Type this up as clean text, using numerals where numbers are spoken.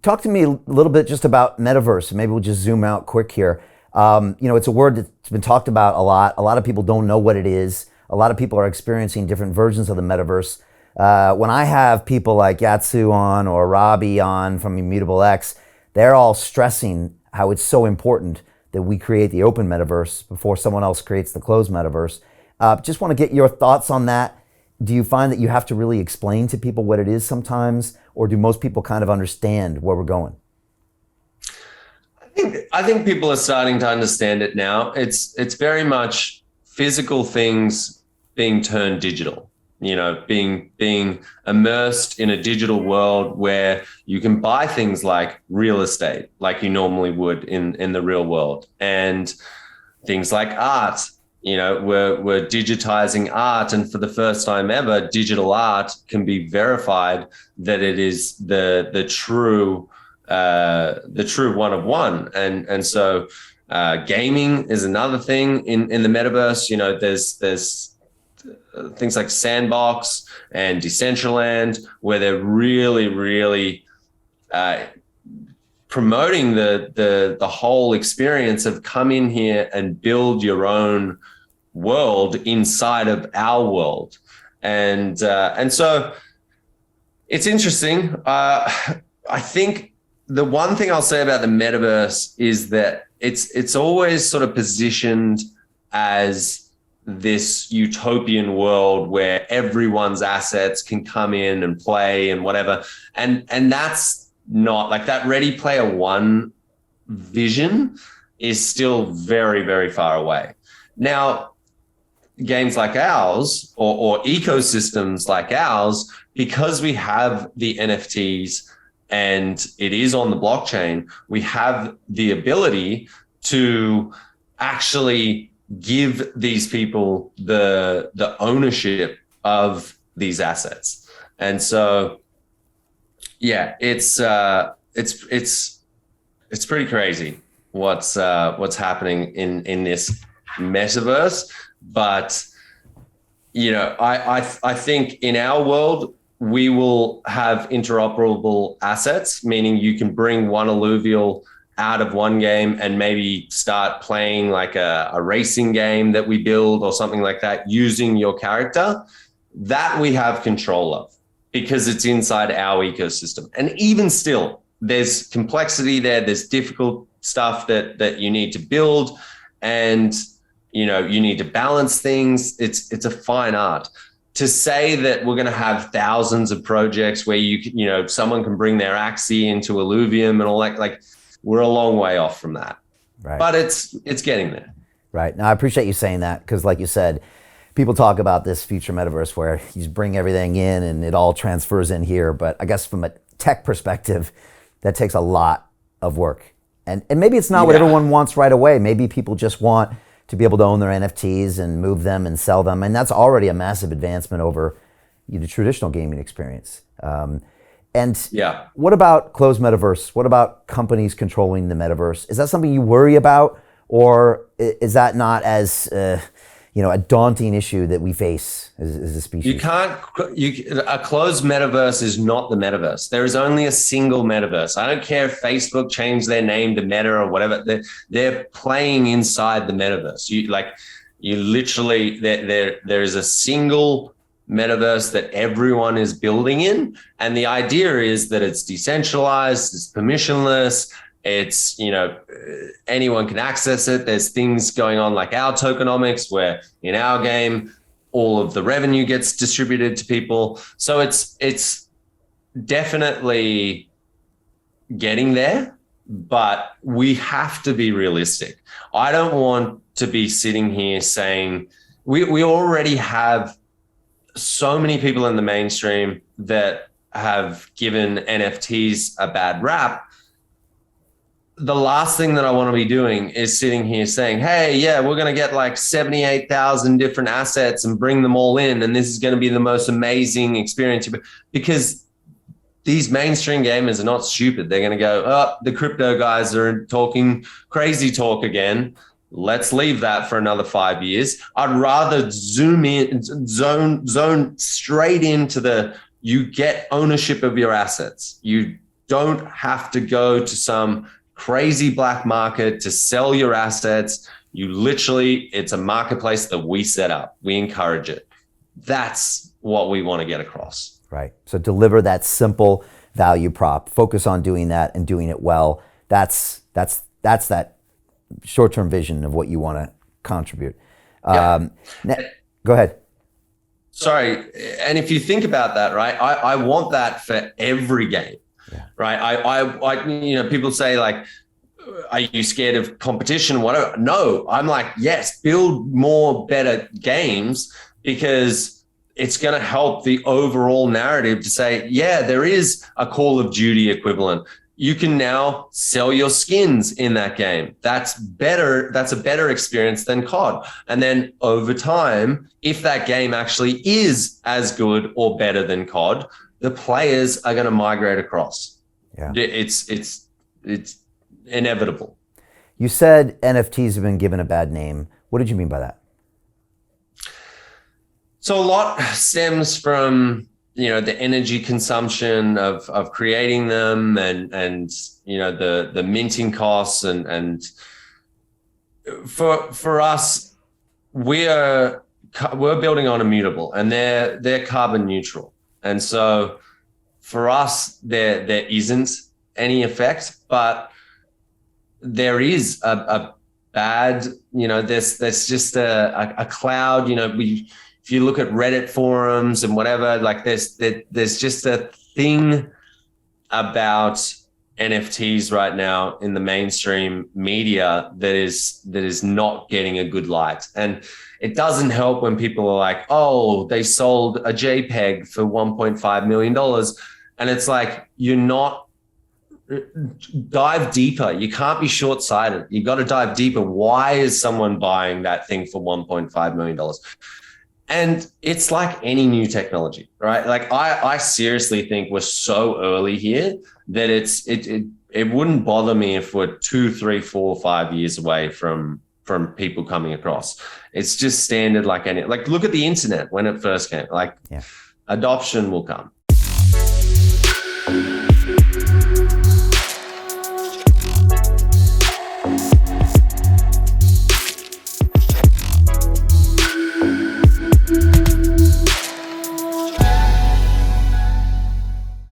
talk to me a little bit just about metaverse. Maybe we'll just zoom out quick here. It's a word that's been talked about a lot. A lot of people don't know what it is. A lot of people are experiencing different versions of the metaverse. When I have people like Yatsu on or Robbie on from Immutable X, they're all stressing how it's so important that we create the open metaverse before someone else creates the closed metaverse. Just want to get your thoughts on that. Do you find that you have to really explain to people what it is sometimes, or do most people kind of understand where we're going? I think people are starting to understand it now. It's very much physical things being turned digital. Being immersed in a digital world where you can buy things like real estate, like you normally would in the real world, and things like art. We're digitizing art, and for the first time ever, digital art can be verified that it is the true one of one. And so gaming is another thing in the metaverse. There's things like Sandbox and Decentraland, where they're really promoting the whole experience of come in here and build your own world inside of our world. And so it's interesting. I think the one thing I'll say about the metaverse is that it's always sort of positioned as this utopian world where everyone's assets can come in and play and whatever. And that's not like that. Ready Player One vision is still very, very far away. Now, games like ours or ecosystems like ours, because we have the NFTs and it is on the blockchain, we have the ability to actually give these people the ownership of these assets. And so, yeah, it's pretty crazy what's happening in this metaverse. But I think in our world we will have interoperable assets, meaning you can bring one alluvial out of one game and maybe start playing like a racing game that we build or something like that using your character. That we have control of because it's inside our ecosystem. And even still, there's complexity there. There's difficult stuff that you need to build, and you need to balance things. It's a fine art. To say that we're going to have thousands of projects where someone can bring their Axie into Illuvium and all that, like, we're a long way off from that. Right. But it's getting there. Right. Now, I appreciate you saying that because, like you said, people talk about this future metaverse where you just bring everything in and it all transfers in here. But I guess from a tech perspective, that takes a lot of work. And maybe it's not what everyone wants right away. Maybe people just want to be able to own their NFTs and move them and sell them. And that's already a massive advancement over the traditional gaming experience. What about closed metaverse? What about companies controlling the metaverse? Is that something you worry about, or is that not as a daunting issue that we face as a species? A closed metaverse is not the metaverse. There is only a single metaverse. I don't care if Facebook changed their name to Meta or whatever. They're playing inside the metaverse. There is a single metaverse that everyone is building in, and the idea is that it's decentralized, it's permissionless, it's anyone can access it. There's things going on like our tokenomics, where in our game all of the revenue gets distributed to people. So it's definitely getting there, but we have to be realistic. I don't want to be sitting here saying we already have so many people in the mainstream that have given NFTs a bad rap. The last thing that I want to be doing is sitting here saying, hey, yeah, we're going to get like 78,000 different assets and bring them all in, and this is going to be the most amazing experience. Because these mainstream gamers are not stupid. They're going to go, oh, the crypto guys are talking crazy talk again. Let's leave that for another 5 years. I'd rather zone straight into you get ownership of your assets. You don't have to go to some crazy black market to sell your assets. You literally, it's a marketplace that we set up. We encourage it. That's what we want to get across. Right. So deliver that simple value prop. Focus on doing that and doing it well. That's that short-term vision of what you want to contribute. Yeah. Go ahead. Sorry. And if you think about that, right, I want that for every game, right? I people say like, are you scared of competition? Whatever. No, I'm like, yes, build more better games, because it's going to help the overall narrative to say, yeah, there is a Call of Duty equivalent. You can now sell your skins in that game. That's better. That's a better experience than COD. And then over time, if that game actually is as good or better than COD, the players are going to migrate across. Yeah. It's inevitable. You said NFTs have been given a bad name. What did you mean by that? So a lot stems from, the energy consumption of creating them, and the minting costs, and for us, we're building on Immutable, and they're carbon neutral, and so for us there isn't any effect, but there is a bad, there's just a cloud, if you look at Reddit forums and whatever, like there's just a thing about NFTs right now in the mainstream media that is not getting a good light. And it doesn't help when people are like, oh, they sold a JPEG for $1.5 million. And it's like, dive deeper. You can't be short-sighted. You got to dive deeper. Why is someone buying that thing for $1.5 million? And it's like any new technology, right? Like I seriously think we're so early here that it wouldn't bother me if we're 2, 3, 4, 5 years away from people coming across. It's just standard like look at the internet when it first came. Adoption will come.